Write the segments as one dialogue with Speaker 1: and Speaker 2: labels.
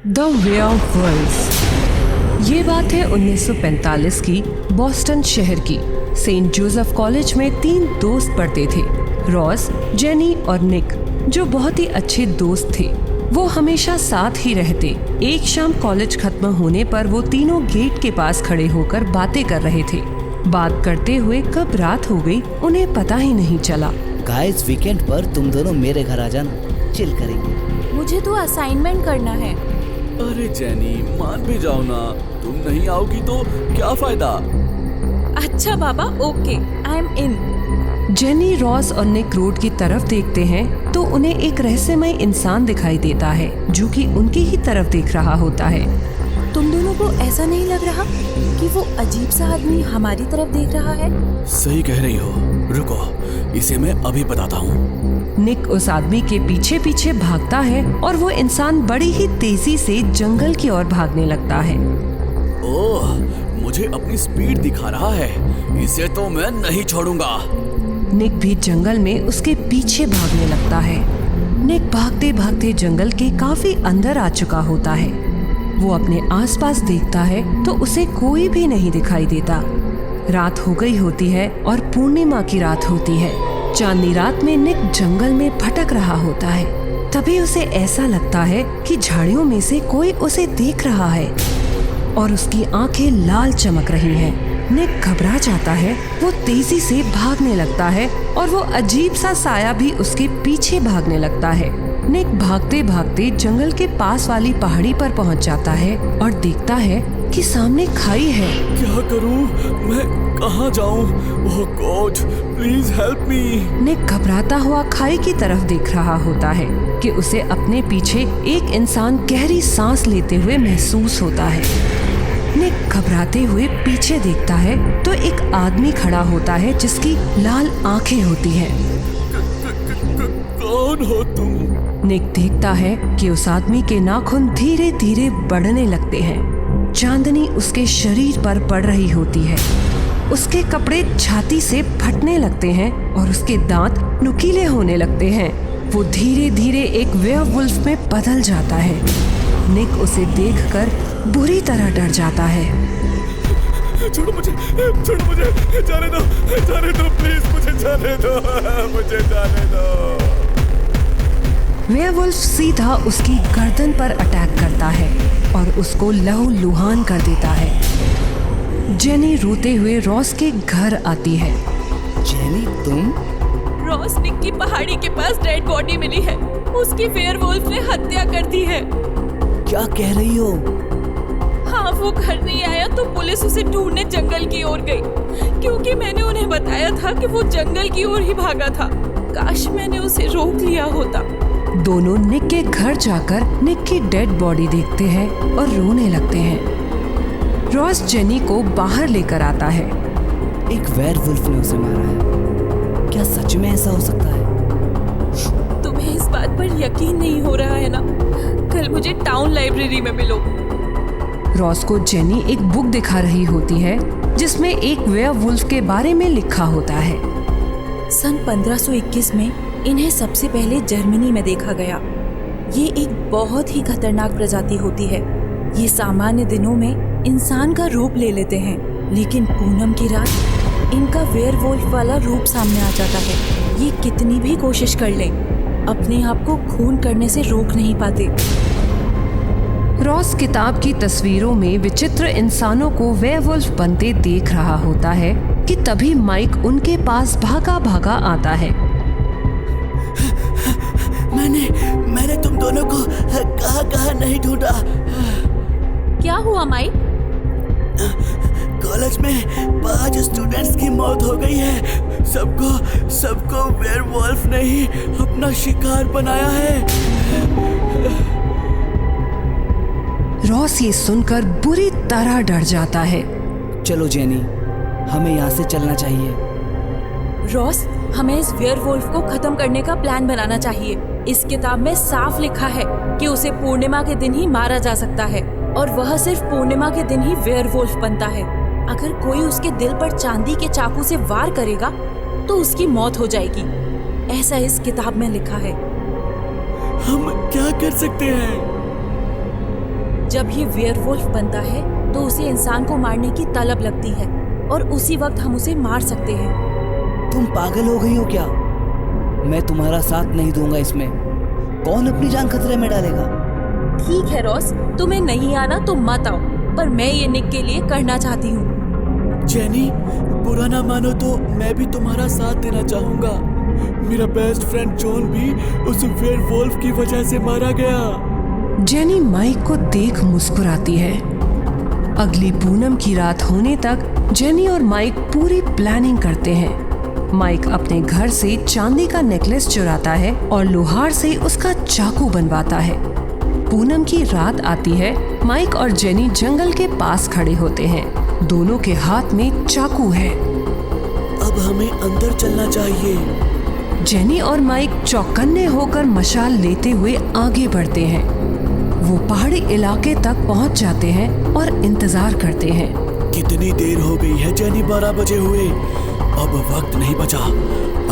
Speaker 1: The werewolf. ये बात है 1945 की बॉस्टन शहर की। सेंट जोसेफ कॉलेज में 3 दोस्त पढ़ते थे, रॉस, जेनी और निक, जो बहुत ही अच्छे दोस्त थे। वो हमेशा साथ ही रहते। एक शाम कॉलेज खत्म होने पर वो तीनों गेट के पास खड़े होकर बातें कर रहे थे। बात करते हुए कब रात हो गई उन्हें पता ही नहीं चला।
Speaker 2: गाइस, वीकेंड पर तुम दोनों मेरे घर आ जाना, चिल करेंगे।
Speaker 3: मुझे तो असाइनमेंट करना है।
Speaker 4: अरे जेनी, मान भी जाओ ना, तुम नहीं आओगी तो क्या फायदा।
Speaker 3: अच्छा बाबा, okay, I am in.
Speaker 1: Jenny, Ross और निक रोड की तरफ देखते हैं तो उन्हें एक रहस्यमय इंसान दिखाई देता है जो कि उनकी ही तरफ देख रहा होता है।
Speaker 3: तुम दोनों को ऐसा नहीं लग रहा कि वो अजीब सा आदमी हमारी तरफ देख रहा है?
Speaker 4: सही कह रही हो, रुको, इसे मैं अभी बताता हूँ।
Speaker 1: निक उस आदमी के पीछे पीछे भागता है और वो इंसान बड़ी ही तेजी से जंगल की ओर भागने लगता है।
Speaker 4: ओह, मुझे अपनी स्पीड दिखा रहा है, इसे तो मैं नहीं छोड़ूंगा।
Speaker 1: निक भी जंगल में उसके पीछे भागने लगता है। निक भागते भागते जंगल के काफी अंदर आ चुका होता है। वो अपने आसपास देखता है तो उसे कोई भी नहीं दिखाई देता। रात हो गई होती है और पूर्णिमा की रात होती है। चांदनी रात में निक जंगल में भटक रहा होता है। तभी उसे ऐसा लगता है कि झाड़ियों में से कोई उसे देख रहा है और उसकी आंखें लाल चमक रही हैं। निक घबरा जाता है। वो तेजी से भागने लगता है और वो अजीब सा साया भी उसके पीछे भागने लगता है। निक भागते भागते जंगल के पास वाली पहाड़ी पर पहुंच जाता है और देखता है कि सामने खाई है।
Speaker 4: क्या करूं? मैं कहां जाऊं? ओह गॉड, प्लीज हेल्प मी।
Speaker 1: निक घबराता हुआ खाई की तरफ देख रहा होता है कि उसे अपने पीछे एक इंसान गहरी सांस लेते हुए महसूस होता है। निक घबराते हुए पीछे देखता है तो एक आदमी खड़ा होता है जिसकी लाल आंखें होती हैं।
Speaker 4: कौन हो तुम?
Speaker 1: निक देखता है कि उस आदमी के नाखून धीरे धीरे बढ़ने लगते हैं। चांदनी उसके शरीर पर पड़ रही होती है। उसके कपड़े छाती से फटने लगते हैं और उसके दांत नुकीले होने लगते हैं। वो धीरे धीरे एक वेयरवुल्फ में बदल जाता है। निक उसे देखकर बुरी तरह डर जाता है।
Speaker 4: छोड़ो मुझे, जाने दो प्लीज, मुझे जाने दो।
Speaker 1: वेयरवुल्फ सीधा उसकी गर्दन पर अटैक करता है और उसको लहूलुहान कर देता है। जेनी रोते हुए रॉस के घर आती है।
Speaker 2: जेनी, तुम?
Speaker 3: रॉस, निक की पहाड़ी के पास डेड बॉडी मिली है। उसकी वेयरवुल्फ ने हत्या कर दी है।
Speaker 2: क्या कह रही हो?
Speaker 3: हाँ, वो घर नहीं आया तो पुलिस उसे ढूंढने जंगल की ओर गई, क्योंकि मैंने उन्हें बताया था कि वो जंगल की ओर ही भागा था। काश मैंने उसे रोक लिया होता।
Speaker 1: दोनों निक के घर जाकर निक की डेड बॉडी देखते हैं और रोने लगते हैं। रॉस जेनी को बाहर लेकर आता है।
Speaker 2: एक वेयरवुल्फ ने उसे मारा है। क्या सच में ऐसा हो सकता है?
Speaker 3: तुम्हें इस बात पर यकीन नहीं हो रहा है ना? कल मुझे टाउन लाइब्रेरी में मिलो।
Speaker 1: रॉस को जेनी एक बुक दिखा रही होती है जिसमें एक वेयरवुल्फ के बारे में लिखा होता है।
Speaker 3: सन 1521 में इन्हें सबसे पहले जर्मनी में देखा गया। ये एक बहुत ही खतरनाक प्रजाति होती है। ये सामान्य दिनों में इंसान का रूप ले लेते हैं, लेकिन पूनम की रात इनका वेयरवुल्फ वाला रूप सामने आ जाता है। ये कितनी भी कोशिश कर लें, अपने आप को खून करने से रोक नहीं पाते।
Speaker 1: रॉस किताब की तस्वीरों में विचित्र इंसानों को वेयरवुल्फ बनते देख रहा होता है कि तभी माइक उनके पास भागा भागा आता है।
Speaker 2: मैंने तुम दोनों को कहाँ नहीं ढूंढा।
Speaker 3: क्या हुआ माइक?
Speaker 2: कॉलेज में 5 स्टूडेंट्स की मौत हो गई है। सबको वेयरवुल्फ ने ही अपना शिकार बनाया है।
Speaker 1: रॉस ये सुनकर बुरी तरह डर जाता है।
Speaker 2: चलो जेनी, हमें यहाँ से चलना चाहिए।
Speaker 3: रॉस, हमें इस वेयरवुल्फ को खत्म करने का प्लान बनाना चाहिए। इस किताब में साफ लिखा है कि उसे पूर्णिमा के दिन ही मारा जा सकता है और वह सिर्फ पूर्णिमा के दिन ही वेयरवुल्फ बनता है। अगर कोई उसके दिल पर चांदी के चाकू से वार करेगा तो उसकी मौत हो जाएगी। ऐसा इस किताब में लिखा है।
Speaker 4: हम क्या कर सकते हैं?
Speaker 3: जब ये वेयरवुल्फ बनता है तो उसे इंसान को मारने की तलब लगती है और उसी वक्त हम उसे मार सकते हैं।
Speaker 5: तुम पागल हो गई हो क्या? मैं तुम्हारा साथ नहीं दूंगा इसमें। कौन अपनी जान खतरे में डालेगा?
Speaker 3: ठीक है रॉस, तुम्हें नहीं आना तो मत आओ, पर मैं ये निक के लिए करना चाहती हूँ।
Speaker 2: जेनी, बुरा ना मानो तो मैं भी तुम्हारा साथ देना चाहूंगा। मेरा बेस्ट फ्रेंड जॉन भी उस वेयरवुल्फ की वजह से मारा गया।
Speaker 1: जेनी माइक को देख मुस्कुराती है। अगली पूनम की रात होने तक जेनी और माइक पूरी प्लानिंग करते हैं। माइक अपने घर से चांदी का नेकलेस चुराता है और लोहार से उसका चाकू बनवाता है। पूनम की रात आती है। माइक और जेनी जंगल के पास खड़े होते हैं। दोनों के हाथ में चाकू है।
Speaker 2: अब हमें अंदर चलना चाहिए।
Speaker 1: जेनी और माइक चौकन्ने होकर मशाल लेते हुए आगे बढ़ते हैं। वो पहाड़ी इलाके तक पहुंच जाते हैं और इंतजार करते हैं।
Speaker 2: कितनी देर हो गई है जेनी? 12 बजे हुए। अब वक्त नहीं बचा।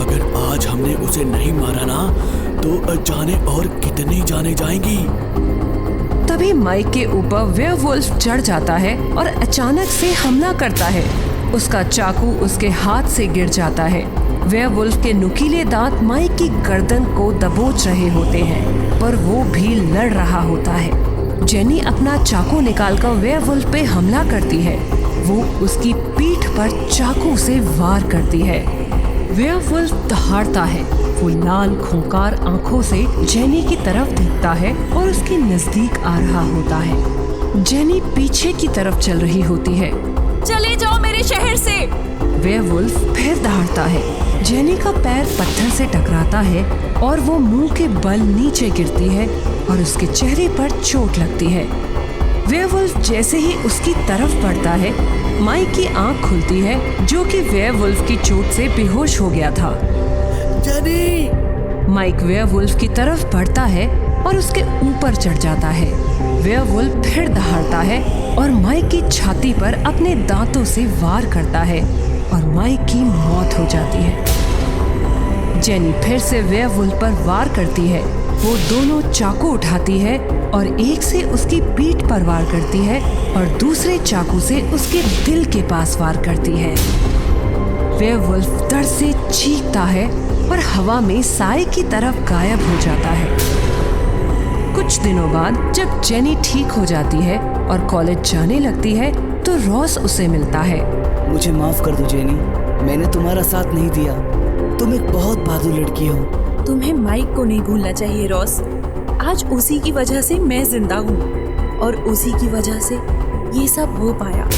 Speaker 2: अगर आज हमने उसे नहीं मारा ना तो जाने और कितनी जाने जाएंगी।
Speaker 1: तभी माइक के ऊपर वेयरवुल्फ चढ़ जाता है और अचानक से हमला करता है। उसका चाकू उसके हाथ से गिर जाता है। वेयरवुल्फ के नुकीले दांत माइक की गर्दन को दबोच रहे होते हैं, पर वो भी लड़ रहा होता है। जेनी अपना चाकू निकालकर वेयरवुल्फ पे हमला करती है। वो उसकी पीठ पर चाकू से वार करती है। वेयरवुल्फ दहाड़ता है। वो लाल खूंखार आंखों से जेनी की तरफ देखता है और उसके नजदीक आ रहा होता है। जेनी पीछे की तरफ चल रही होती है।
Speaker 3: चले जाओ मेरे शहर से।
Speaker 1: वेयरवुल्फ फिर दहाड़ता है। जेनी का पैर पत्थर से टकराता है और वो मुंह के बल नीचे गिरती है और उसके चेहरे पर चोट लगती है। वेयरवुल्फ जैसे ही उसकी तरफ बढ़ता है, माइक की आंख खुलती है, जो कि वेयरवुल्फ की चोट से बेहोश हो गया था।
Speaker 2: जेनी!
Speaker 1: माइक वेयरवुल्फ की तरफ बढ़ता है और उसके ऊपर चढ़ जाता है। वेयरवुल्फ फिर दहाड़ता है और माइक की छाती पर अपने दांतों से वार करता है और माइक की मौत हो जाती है। जेनी फिर से वेयरवुल्फ पर वार करती है। वो दोनों चाकू उठाती है और एक से उसकी पीठ पर वार करती है और दूसरे चाकू से उसके दिल के पास वार करती है। वेयरवुल्फ दर्द से चीखता है और हवा में साए की तरफ गायब हो जाता है। कुछ दिनों बाद जब जेनी ठीक हो जाती है और कॉलेज जाने लगती है तो रॉस उसे मिलता है।
Speaker 5: मुझे माफ कर दो जेनी, मैंने तुम्हारा साथ नहीं दिया। तुम एक बहुत बहादुर लड़की हो।
Speaker 3: तुम्हें माइक को नहीं भूलना चाहिए रॉस। आज उसी की वजह से मैं जिंदा हूँ और उसी की वजह से ये सब हो पाया।